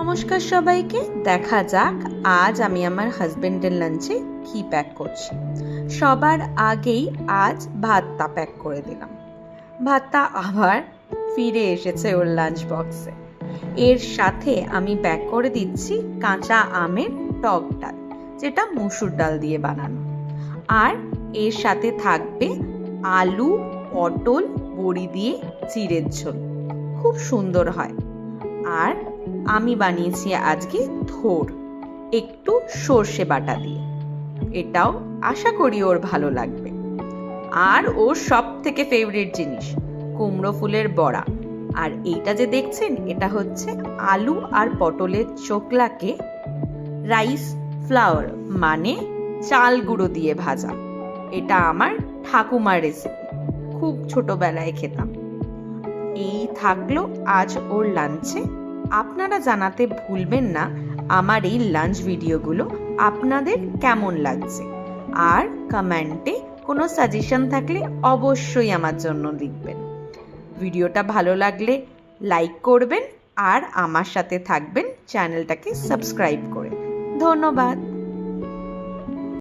নমস্কার সবাইকে। দেখা যাক আজ আমি আমার হাজবেন্ডের লাঞ্চে কি প্যাক করছি। সবার আগেই আজ ভাতটা প্যাক করে দিলাম। ভাতটা আবার ফিরে এসেছে ওর লাঞ্চ বক্সে। এর সাথে আমি প্যাক করে দিচ্ছি কাঁচা আমের টক ডাল, যেটা মুসুর ডাল দিয়ে বানানো। আর এর সাথে থাকবে আলু, পটল, বড়ি দিয়ে চিড়ের ঝোল, খুব সুন্দর হয়। আর আমি বানিয়েছি আজকে থোড়, একটু সর্ষে বাটা দিয়ে। এটাও আশা করি ওর ভালো লাগবে। আর ওর সব থেকে ফেভারিট জিনিস কুমড়ো ফুলের বড়া। আর এইটা যে দেখছেন, এটা হচ্ছে আলু আর পটলের চোকলাকে রাইস ফ্লাওয়ার মানে চাল গুঁড়ো দিয়ে ভাজা। এটা আমার ঠাকুমার রেসিপি, খুব ছোটবেলায় খেতাম। এই থাকলো আজ ওর লাঞ্চে। আপনারা জানাতে ভুলবেন না আমার এই লাঞ্চ ভিডিওগুলো আপনাদের কেমন লাগছে। আর কমেন্টে কোনো সাজেশন থাকলে অবশ্যই আমার জন্য লিখবেন। ভিডিওটা ভালো লাগলে লাইক করবেন আর আমার সাথে থাকবেন চ্যানেলটাকে সাবস্ক্রাইব করে। ধন্যবাদ।